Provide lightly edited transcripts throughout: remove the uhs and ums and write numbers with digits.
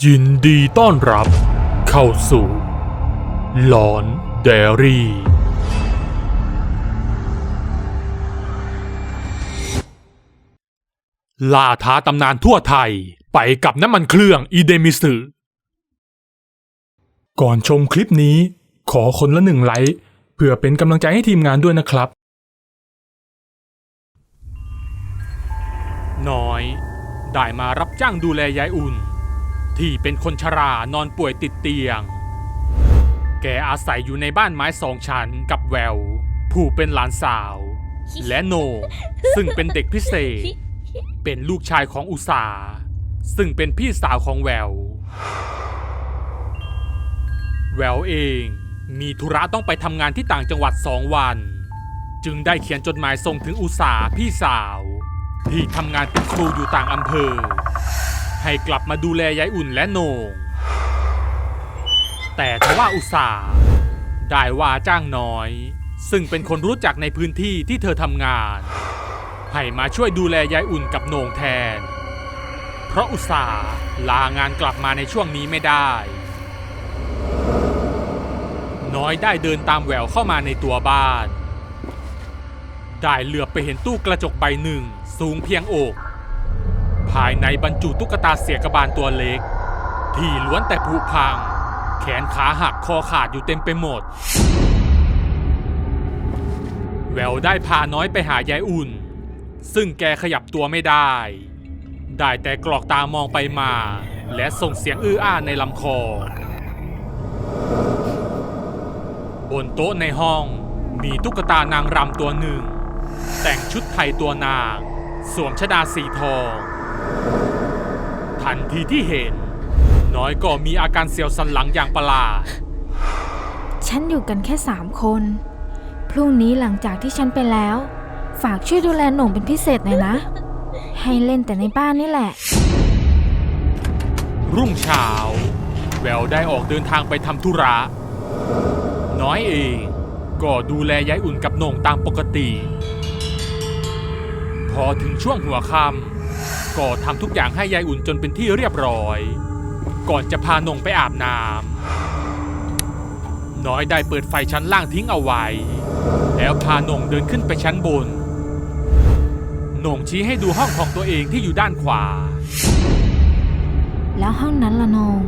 ยินดีต้อนรับเข้าสู่หลอนไดอารี่ล่าท้าตำนานทั่วไทยไปกับน้ำมันเครื่องอีเดมิสึก่อนชมคลิปนี้ขอคนละ1 ไลค์เพื่อเป็นกำลังใจให้ทีมงานด้วยนะครับน้อยได้มารับจ้างดูแลยายอุ่นที่เป็นคนชรานอนป่วยติดเตียงแกอาศัยอยู่ในบ้านไม้2 ชั้นกับแววผู้เป็นหลานสาวและโหน่งซึ่งเป็นเด็กพิเศษเป็นลูกชายของอุษาซึ่งเป็นพี่สาวของแววเองมีธุระต้องไปทำงานที่ต่างจังหวัด2 วันจึงได้เขียนจดหมายส่งถึงอุษาพี่สาวที่ทำงานเป็นครูอยู่ต่างอำเภอให้กลับมาดูแลยายอุ่นและโหน่งแต่ทว่าอุษาได้ว่าจ้างน้อยซึ่งเป็นคนรู้จักในพื้นที่ที่เธอทำงานให้มาช่วยดูแลยายอุ่นกับโหน่งแทนเพราะอุษาลางานกลับมาในช่วงนี้ไม่ได้น้อยได้เดินตามแววเข้ามาในตัวบ้านได้เหลือบไปเห็นตู้กระจกใบหนึ่งสูงเพียงอกภายในบรรจุตุ๊กตาเสียกบาลตัวเล็กที่ล้วนแต่ผุพังแขนขาหักคอขาดอยู่เต็มไปหมดแววได้พาน้อยไปหายายอุ่นซึ่งแกขยับตัวไม่ได้แต่กรอกตามองไปมาและส่งเสียงอื้ออ้าในลำคอบนโต๊ะในห้องมีตุ๊กตานางรำตัวหนึ่งแต่งชุดไทยตัวนางสวมชฎาสีทองทันทีที่เห็นน้อยก็มีอาการเสียวสันหลังอย่างประหลาดฉันอยู่กันแค่3 คนพรุ่งนี้หลังจากที่ฉันไปแล้วฝากช่วยดูแลโหน่งเป็นพิเศษหน่อยนะให้เล่นแต่ในบ้านนี่แหละรุ่งเช้าแววได้ออกเดินทางไปทำธุระน้อยเองก็ดูแลยายอุ่นกับโหน่งตามปกติพอถึงช่วงหัวค่ำก็ทำทุกอย่างให้ยายอุ่นจนเป็นที่เรียบร้อยก่อนจะพาโหน่งไปอาบน้ำน้อยได้เปิดไฟชั้นล่างทิ้งเอาไว้แล้วพาโหน่งเดินขึ้นไปชั้นบนโหน่งชี้ให้ดูห้องของตัวเองที่อยู่ด้านขวาแล้วห้องนั้นล่ะโหน่ง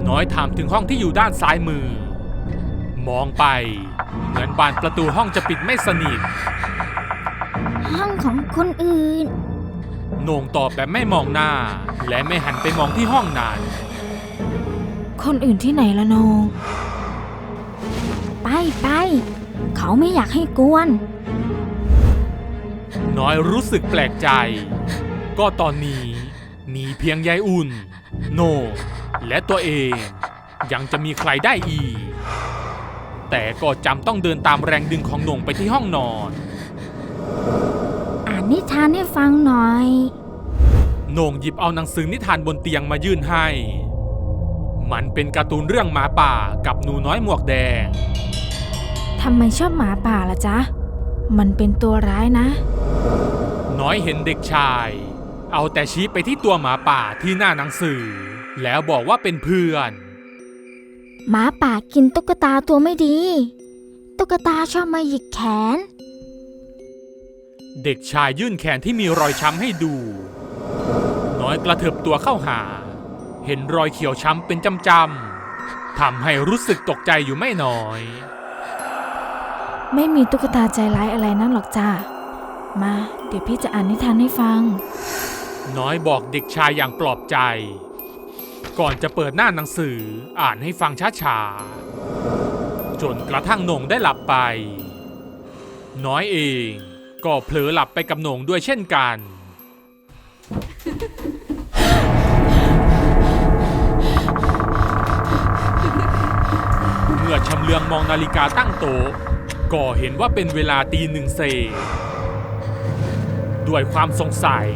น้อยถามถึงห้องที่อยู่ด้านซ้ายมือมองไปเหมือนบานประตูห้องจะปิดไม่สนิทห้องของคนอื่นโหน่งตอบแบบไม่มองหน้าและไม่หันไปมองที่ห้องนั้นคนอื่นที่ไหนล่ะโหน่งไปเขาไม่อยากให้กวนน้อยรู้สึกแปลกใจก็ตอนนี้มีเพียงยายอุ่นโหน่งและตัวเองยังจะมีใครได้อีกแต่ก็จำต้องเดินตามแรงดึงของโหน่งไปที่ห้องนอนอ่านนิทานให้ฟังหน่อยโหน่งหยิบเอาหนังสือนิทานบนเตียงมายื่นให้มันเป็นการ์ตูนเรื่องหมาป่ากับหนูน้อยหมวกแดงทำไมชอบหมาป่าล่ะจ๊ะมันเป็นตัวร้ายนะน้อยเห็นเด็กชายเอาแต่ชี้ไปที่ตัวหมาป่าที่หน้าหนังสือแล้วบอกว่าเป็นเพื่อนหมาป่ากินตุ๊กตาตัวไม่ดีตุ๊กตาชอบมาหยิกแขนเด็กชายยื่นแขนที่มีรอยช้ำให้ดูน้อยกระเถิบตัวเข้าหาเห็นรอยเขียวช้ำเป็นจำๆทำให้รู้สึกตกใจอยู่ไม่น้อยไม่มีตุ๊กตาใจร้ายอะไรนั่นหรอกจ้ามาเดี๋ยวพี่จะอ่านนิทานให้ฟังน้อยบอกเด็กชายอย่างปลอบใจก่อนจะเปิดหน้าหนังสืออ่านให้ฟังช้าๆจนกระทั่งโหน่งได้หลับไปน้อยเองก็เผลอหลับไปกับโหน่งด้วยเช่นกันเมื่อชำเลืองมองนาฬิกาตั้งโต๊ะก็เห็นว่าเป็นเวลาตี 1 เศษด้วยความสงสัย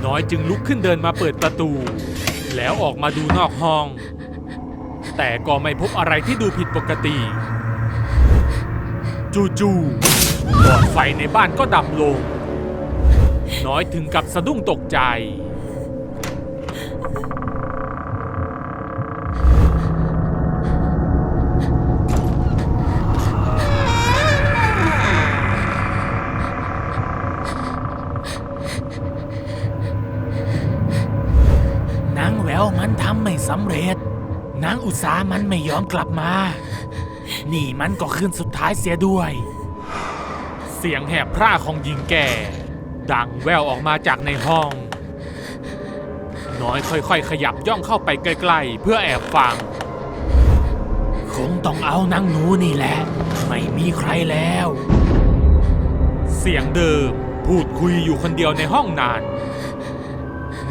น้อยจึงลุกขึ้นเดินมาเปิดประตูแล้วออกมาดูนอกห้องแต่ก็ไม่พบอะไรที่ดูผิดปกติจู่ๆหลอดไฟในบ้านก็ดับลงน้อยถึงกับสะดุ้งตกใจ แล้วมันทำไม่สำเร็จนางอุษามันไม่ยอมกลับมา นี่มันก็คืนสุดท้ายเสียด้วย เสียงแหบพร่าของหญิงแก่ดังแว่วออกมาจากในห้อง น้อยค่อยๆขยับย่องเข้าไปใกล้ๆเพื่อแอบฟัง คงต้องเอานางหนูนี่แหละไม่มีใครแล้ว เสียงเดิมพูดคุยอยู่คนเดียวในห้องนาน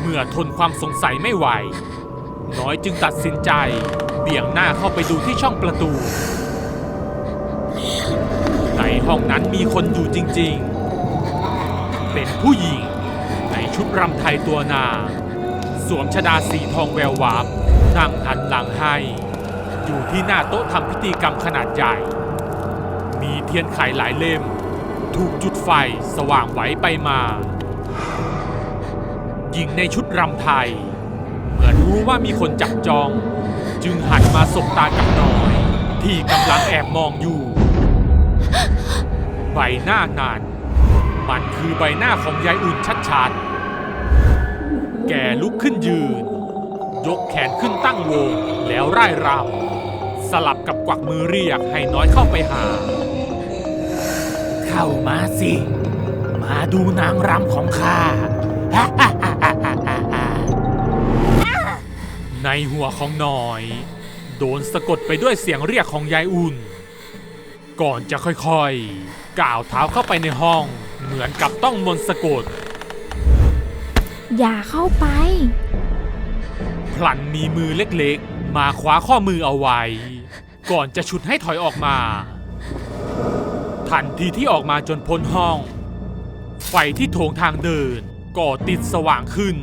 เมื่อทนความสงสัยไม่ไหว น้อยจึงตัดสินใจเบี่ยงหน้าเข้าไปดูที่ช่องประตู ในห้องนั้นมีคนอยู่จริงๆ เป็นผู้หญิงในชุดรำไทยตัวนางสวมชฎาสีทองแวววาบนั่งหันหลังให้อยู่ที่หน้าโต๊ะทำพิธีกรรมขนาดใหญ่ มีเทียนไขหลายเล่มถูกจุดไฟสว่างไหวไปมาหญิงในชุดรำไทยเหมือนรู้ว่ามีคนจับจองจึงหันมาสบตากับน้อยที่กำลังแอบมองอยู่ใบหน้านั้นมันคือใบหน้าของยายอุ่นชัดๆแกลุกขึ้นยืนยกแขนขึ้นตั้งวงแล้วร่ายรำสลับกับกวักมือเรียกให้น้อยเข้าไปหาเข้ามาสิมาดูนางรำของข้า ในหัวของน้อยโดนสะกดไปด้วยเสียงเรียกของยายอุ่นก่อนจะค่อยๆก้าวเท้าเข้าไปในห้องเหมือนกับต้องมนต์สะกด อย่าเข้าไป พลันมีมือเล็กๆมาคว้าข้อมือเอาไว้ก่อนจะฉุดให้ถอยออกมาทันทีที่ออกมาจนพ้นห้องไฟที่โถงทางเดินก็ติดสว่างขึ้น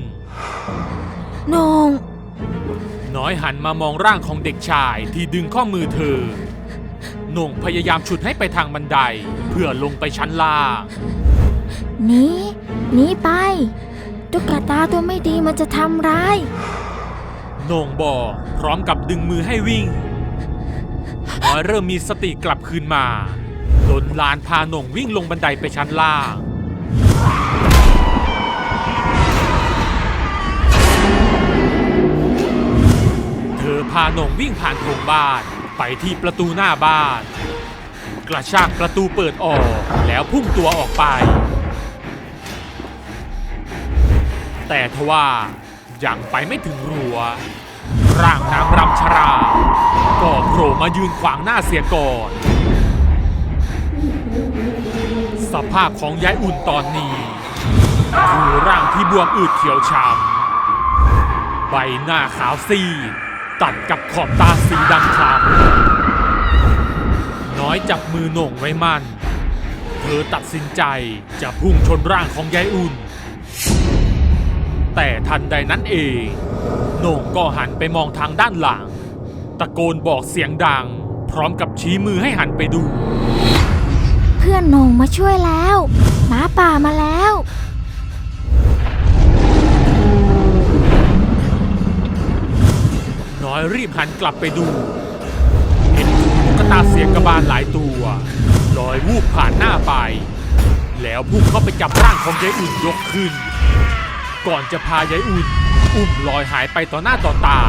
นงน้อยหันมามองร่างของเด็กชายที่ดึงข้อมือเธอโหน่งพยายามฉุดให้ไปทางบันไดเพื่อลงไปชั้นล่างหนีไปตุ๊กตาตัวไม่ดีมันจะทำร้ายโหน่งบอกพร้อมกับดึงมือให้วิ่งน้อยเริ่มมีสติกลับคืนมาหล่นลานพาโหน่งวิ่งลงบันไดไปชั้นล่างเธอพาโหน่งวิ่งผ่านโถงบ้านไปที่ประตูหน้าบ้านกระชากประตูเปิดออกแล้วพุ่งตัวออกไปแต่ทว่ายังไปไม่ถึงรั้วร่างนางรำชราก็โผล่มายืนขวางหน้าเสียก่อนสภาพของยายอุ่นตอนนี้คือร่างที่บวมอืดเขียวช้ำใบหน้าขาวซีดตัดกับขอบตาสีดำคล้ำน้อยจับมือโหน่งไว้มั่นเธอตัดสินใจจะพุ่งชนร่างของยายอุ่นแต่ทันใดนั้นเองโหน่งก็หันไปมองทางด้านหลังตะโกนบอกเสียงดังพร้อมกับชี้มือให้หันไปดูเพื่อนโหน่งมาช่วยแล้วหมาป่ามาแล้วน้อยรีบหันกลับไปดูเห็นตุ๊กตาเสียกบาลหลายตัวลอยวูบผ่านหน้าไปแล้วพุ่งเข้าไปจับร่างของยายอุ่นยกขึ้นก่อนจะพายายอุ่นอุ้มลอยหายไปต่อหน้าต่อตา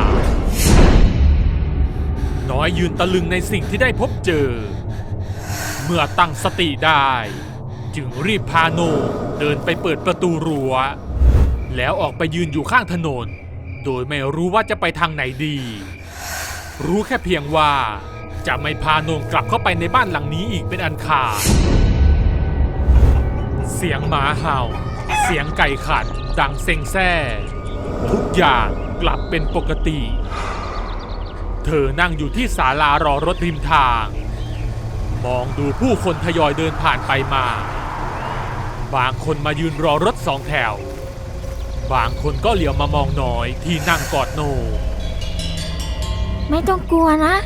น้อยยืนตะลึงในสิ่งที่ได้พบเจอเมื่อตั้งสติได้จึงรีบพาโหน่งเดินไปเปิดประตูรั้วแล้วออกไปยืนอยู่ข้างถนนโดยไม่รู้ว่าจะไปทางไหนดีรู้แค่เพียงว่าจะไม่พาโหน่งกลับเข้าไปในบ้านหลังนี้อีกเป็นอันขาดเสียงหมาเห่าเสียงไก่ขันดังเซ็งแซ่ทุกอย่างกลับเป็นปกติเธอนั่งอยู่ที่ศาลารอรถริมทางมองดูผู้คนทยอยเดินผ่านไปมาบางคนมายืนรอรถสองแถวบางคนก็เหลียวมามองน้อยที่นั่งกอดโหน่งไม่ต้องกลัวนะ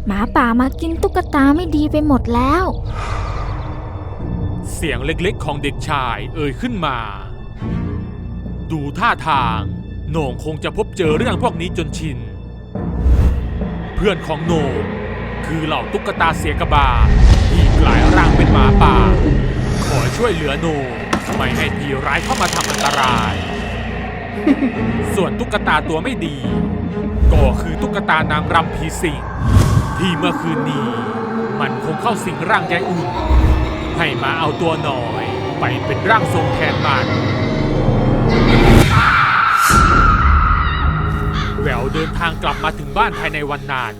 หมาป่ามากินตุ๊กตาไม่ดีไปหมดแล้วเสียงเล็กๆของเด็กชายเอ่ยขึ้นมาดูท่าทางโหน่งคงจะพบเจอเรื่องพวกนี้จนชินเพื่อนของโหน่งคือเหล่าตุ๊กตาเสียกบาลที่กลายร่างเป็นหมาป่าคอยช่วยเหลือโหน่งไม่ให้ผีร้ายเข้ามาทำอันตราย ส่วนตุ๊กตาตัวไม่ดี ก็คือตุ๊กตานางรำผีสิงที่เมื่อคืนนี้มันคงเข้าสิงร่างยายอุ่นให้มาเอาตัวหน่อยไปเป็นร่างทรงแทนมันแหววเดินทางกลับมาถึงบ้านภายในวันนั้น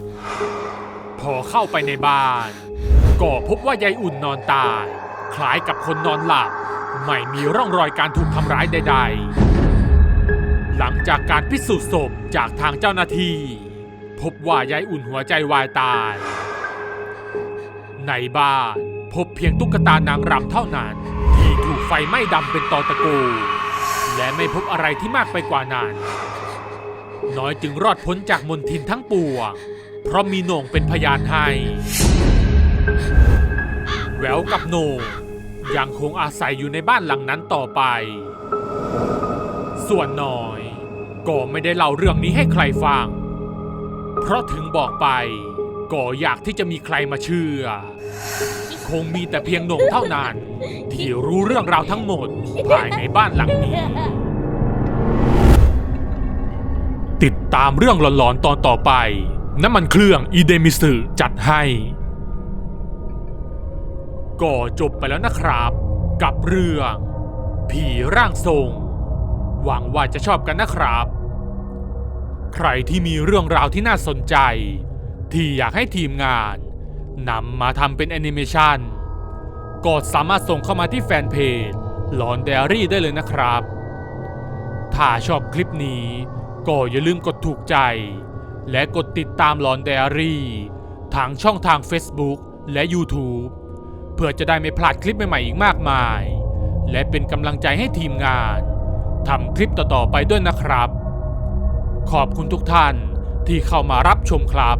พอเข้าไปในบ้านก็พบว่ายายอุ่นนอนตายคล้ายกับคนนอนหลับไม่มีร่องรอยการถูกทำร้ายใดๆหลังจากการพิสูจน์ศพจากทางเจ้าหน้าที่พบว่ายายอุ่นหัวใจวายตายในบ้านพบเพียงตุ๊กตานางรำเท่านั้นที่ถูกไฟไหม้ดำเป็นตอตะโกและไม่พบอะไรที่มากไปกว่านั้นน้อยจึงรอดพ้นจากมลทินทั้งปวงเพราะมีโหน่งเป็นพยานให้แหววกับโหน่งยังคงอาศัยอยู่ในบ้านหลังนั้นต่อไปส่วนน้อยก็ไม่ได้เล่าเรื่องนี้ให้ใครฟังเพราะถึงบอกไปก็อยากที่จะมีใครมาเชื่อคงมีแต่เพียงโหน่งเท่านั้นที่รู้เรื่องราวทั้งหมดภายในบ้านหลังนี้ติดตามเรื่องหลอนๆตอนต่อไปน้ำมันเครื่องอีเดมิสึจัดให้ก็จบไปแล้วนะครับกับเรื่องผีร่างทรงหวังว่าจะชอบกันนะครับใครที่มีเรื่องราวที่น่าสนใจที่อยากให้ทีมงานนำมาทำเป็นแอนิเมชันก็สามารถส่งเข้ามาที่แฟนเพจหลอนไดอารี่ได้เลยนะครับถ้าชอบคลิปนี้ก็อย่าลืมกดถูกใจและกดติดตามหลอนไดอารี่ทางช่องทาง Facebook และ YouTube เพื่อจะได้ไม่พลาดคลิปใหม่ๆอีกมากมายและเป็นกำลังใจให้ทีมงานทำคลิปต่อๆไปด้วยนะครับขอบคุณทุกท่านที่เข้ามารับชมครับ